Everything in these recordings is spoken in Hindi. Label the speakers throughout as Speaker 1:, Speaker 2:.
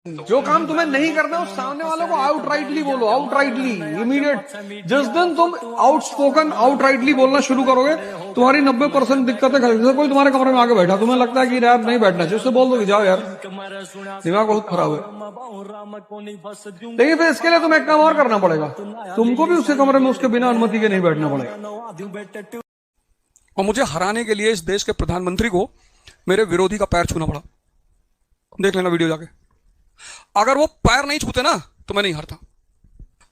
Speaker 1: जो काम तुम्हें नहीं करना उस सामने वालों को आउटराइटली बोलो, आउटराइटली, इमीडिएट। जिस दिन तुम आउटस्पोकन आउटराइटली बोलना शुरू करोगे, तुम्हारी 90% दिक्कतें खत्म। जैसे कोई तुम्हारे कमरे में आके बैठा, तुम्हें लगता है कि यार नहीं बैठना चाहिए, उससे बोल दो कि जाओ यार, दिमाग बहुत खराब है। लेकिन फिर इसके लिए तुम्हें एक काम और करना पड़ेगा, तुमको भी उसके कमरे में उसके बिना अनुमति के नहीं बैठना पड़ेगा।
Speaker 2: और मुझे हराने के लिए इस देश के प्रधानमंत्री को मेरे विरोधी का पैर छूना पड़ा। देख लेना वीडियो जाके, अगर वो पैर नहीं छूते ना तो मैं नहीं हारता।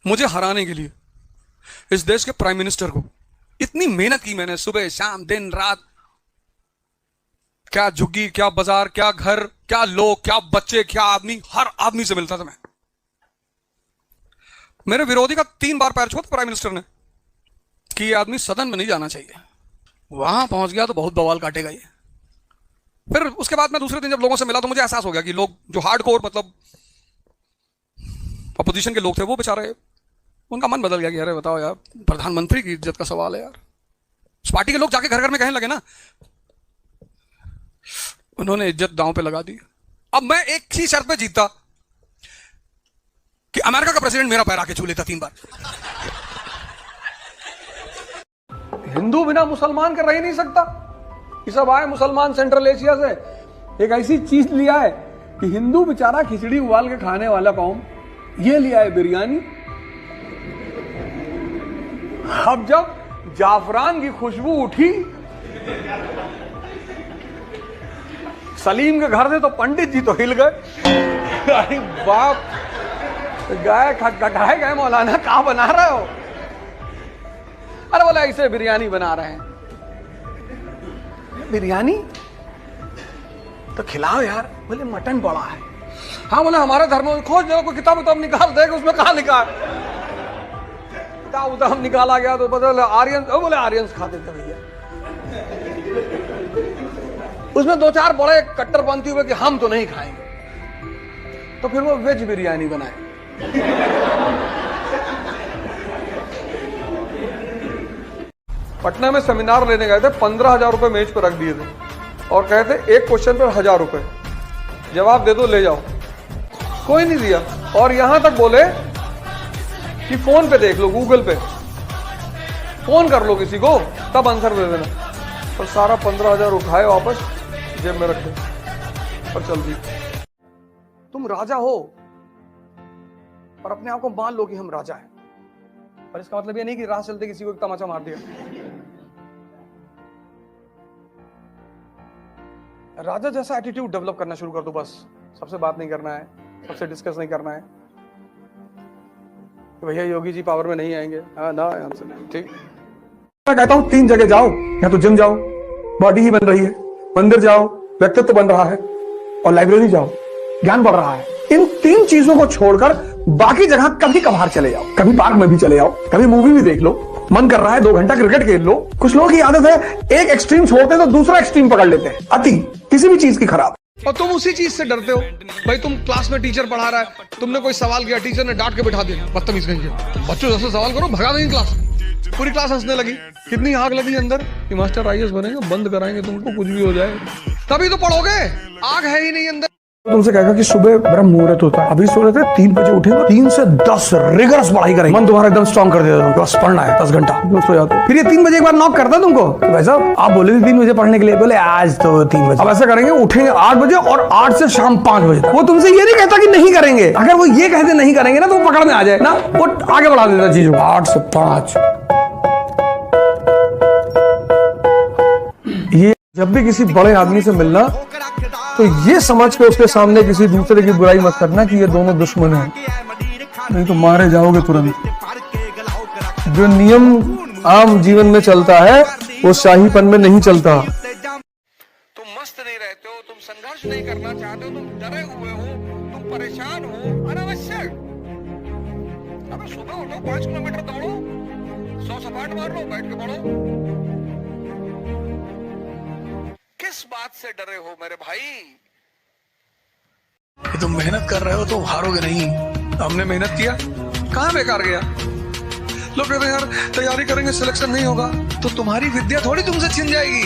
Speaker 2: मुझे हराने के लिए इस देश के प्राइम मिनिस्टर को इतनी मेहनत की मैंने, सुबह शाम दिन रात, क्या झुग्गी, क्या बाजार, क्या घर, क्या लोग, क्या बच्चे, क्या आदमी, हर आदमी से मिलता था मैं। मेरे विरोधी का 3 बार पैर छुआ प्राइम मिनिस्टर ने कि ये आदमी सदन में नहीं जाना चाहिए। वहां पहुंच गया तो बहुत बवाल काटेगा ये। फिर उसके बाद मैं दूसरे दिन जब लोगों से मिला तो मुझे एहसास हो गया कि लोग जो हार्डकोर मतलब अपोजिशन के लोग थे, वो बेचारे, उनका मन बदल गया कि अरे बताओ यार, प्रधानमंत्री की इज्जत का सवाल है यार। उस पार्टी के लोग जाके घर घर में कहने लगे ना, उन्होंने इज्जत दांव पे लगा दी। अब मैं एक ही शर्त पे जीतता कि अमेरिका का प्रेसिडेंट मेरा पैर आके छू लेता 3 बार।
Speaker 1: हिंदू बिना मुसलमान का रह ही नहीं सकता। ये सब आए मुसलमान सेंट्रल एशिया से, एक ऐसी चीज लिया है कि हिंदू बेचारा खिचड़ी उबाल के खाने वाला कौम, ये लिया है बिरयानी। अब जब जाफरान की खुशबू उठी सलीम के घर से, तो पंडित जी तो हिल गए। अरे बाप, गए खटखटाए गए, मौलाना कहां बना रहे हो? अरे बोला ऐसे बिरयानी बना रहे हैं। बिरयानी तो खिलाओ यार। बोले मटन बड़ा है। हाँ बोले हमारे धर्म में खोज दो, कोई किताब उताब निकाल देगा, उसमें कहा लिखा है? किताब उताब निकाला गया तो बदल आर्यन, बोले आर्यंस खाते थे भैया। उसमें 2-4 बड़े कट्टरपंथी हुए कि हम तो नहीं खाएंगे, तो फिर वो वेज बिरयानी बनाए। पटना में सेमिनार लेने गए थे, 15,000 रुपए मेज पर रख दिए थे और कहते एक क्वेश्चन पर 1,000 रुपए, जवाब दे दो ले जाओ। कोई नहीं दिया, और यहां तक बोले कि फोन पे देख लो, गूगल पे फोन कर लो किसी को, तब आंसर दे देना। और सारा 15,000 उठाए वापस जेब में रखे और चल दी। तुम राजा हो और अपने आप को मान लो कि हम राजा हैं, पर इसका मतलब ये नहीं कि राह चलते किसी को एक तमाचा मार दिया। राजा जैसा एटीट्यूड डेवलप करना शुरू कर दो बस। सबसे बात नहीं करना है, सबसे डिस्कस नहीं करना है कि भैया योगी जी पावर में नहीं आएंगे। हाँ ना, ठीक। मैं कहता हूं 3 जगह जाओ, या तो जिम जाओ, बॉडी ही बन रही है, मंदिर जाओ, व्यक्तित्व बन रहा है, और लाइब्रेरी जाओ, ज्ञान बढ़ रहा है। इन 3 चीजों को छोड़कर बाकी जगह कभी कभार चले जाओ, कभी पार्क में भी चले जाओ, कभी मूवी भी देख लो, मन कर रहा है 2 घंटा क्रिकेट खेल लो। कुछ लोगों की आदत है एक एक्सट्रीम छोड़ते हैं तो दूसरा एक्सट्रीम पकड़ लेते हैं, अति किसी भी चीज की खराब। और तुम उसी चीज से डरते हो। भाई तुम क्लास में टीचर पढ़ा रहा है, तुमने कोई सवाल किया, टीचर ने डांट के बिठा दिया, बदतमीज कहीं के, बच्चों जैसे सवाल करो, भगा देंगे क्लास। पूरी क्लास हंसने लगी। कितनी आग लगी अंदर कि मास्टर आईएएस बनेंगे, बंद कराएंगे तुमको, कुछ भी हो जाए, तभी तो पढ़ोगे। आग है ही नहीं अंदर। तुमसे कहेगा कि सुबह ब्रह्म मुहूर्त होता है, अभी सो रहे थे, 3 बजे उठे, 3 से 10 रिगरस पढ़ाई करेंगे, मन तुम्हारा एकदम स्ट्रॉन्ग कर देता तुमको, बस पढ़ना है 10 घंटा, सो जाते हो। फिर ये 3 बजे एक बार नॉक करता है तुमको, तो भाई साहब आप बोले थे 3 बजे पढ़ने के लिए, बोले आज तो 3 बजे। अब ऐसा करेंगे, उठेंगे 8 बजे और 8 से शाम 5 बजे तक। वो तुमसे ये नहीं कहता कि नहीं करेंगे, अगर वो ये कहते नहीं करेंगे ना तो वो पकड़ में आ जाए ना, वो आगे बढ़ा देता चीजों को। 8 से 5 ये जब भी किसी बड़े आदमी से मिलना तो ये समझ के उसके सामने किसी दूसरे की बुराई मत करना कि ये दोनों दुश्मन हैं, नहीं तो मारे जाओगे तुरंत। जो नियम आम जीवन में चलता है वो शाहीपन में नहीं चलता। तुम मस्त नहीं रहते हो, तुम संघर्ष नहीं करना चाहते हो, तुम डरे हुए हो, तुम परेशान हो, अनावश्यक। अब सुबह उठो, 5 किलोमीटर दौड़ो, 100 सपाट मार लो, बैठ के पढ़ो। किस बात से डरे हो मेरे भाई? ये तुम मेहनत कर रहे हो तो हारोगे नहीं। हमने मेहनत किया, कहां बेकार गया। लोग कहते हैं यार तैयारी करेंगे सिलेक्शन नहीं होगा, तो तुम्हारी विद्या थोड़ी तुमसे छिन जाएगी।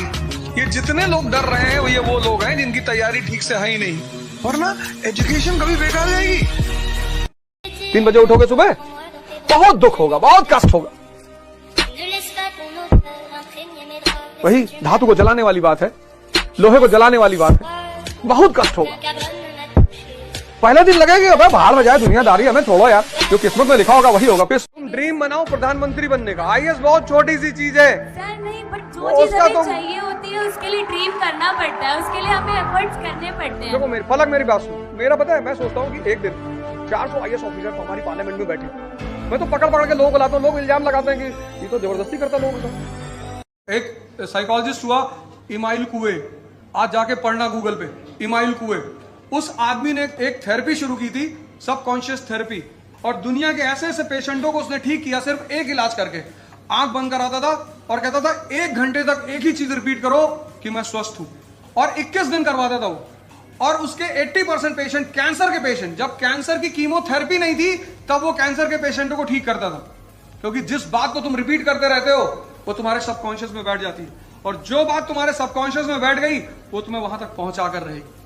Speaker 1: ये जितने लोग डर रहे हैं ये वो लोग हैं जिनकी तैयारी ठीक से है ही नहीं। वरना एजुकेशन कभी बेकार जाएगी।
Speaker 2: 3 बजे उठोगे सुबह, बहुत दुख होगा, बहुत कष्ट होगा। वही धातु को जलाने वाली बात है, लोहे को जलाने वाली बात है, बहुत कष्ट होगा। पहले दिन लगेगा अबे बाहर में जाए दुनियादारी, हमें छोड़ो यार, जो किस्मत में लिखा होगा वही होगा। फिर तुम ड्रीम बनाओ प्रधानमंत्री बनने का। आईएएस बहुत छोटी सी चीज है
Speaker 3: सर, नहीं, बट जो चीज हमें चाहिए होती है उसके लिए ड्रीम करना पड़ता है, उसके लिए हमें एफर्ट्स करने पड़ते हैं।
Speaker 2: देखो मेरी फलक, मेरी बात सुनो। मेरा पता है, मैं सोचता हूँ कि एक दिन 400 आईएएस ऑफिसर हमारी पार्लियामेंट में बैठे, मैं तो पकड़ के लोगों को लाता हूँ। लोग इल्जाम लगाते हैं कि ये तो जबरदस्ती करता लोगों को। एक साइकोलॉजिस्ट हुआ इमाइल कुवे, आज जाके पढ़ना गूगल पे, इमाइल कुवे। उस आदमी ने एक थेरेपी शुरू की थी, सबकॉन्शियस थेरेपी, और दुनिया के ऐसे ऐसे पेशेंटों को उसने ठीक किया सिर्फ एक इलाज करके। आंख बंद कराता था और कहता था 1 घंटे तक एक ही चीज रिपीट करो कि मैं स्वस्थ हूं, और 21 दिन करवाता था वो। और उसके 80% पेशेंट, कैंसर के पेशेंट, जब कैंसर की कीमोथेरेपी नहीं थी तब वो कैंसर के पेशेंटों को ठीक करता था, क्योंकि जिस बात को तुम रिपीट करते रहते हो वो तुम्हारे सबकॉन्शियस में बैठ जाती है, और जो बात तुम्हारे सबकॉन्शियस में बैठ गई वो तुम्हें वहां तक पहुंचा कर रहेगी।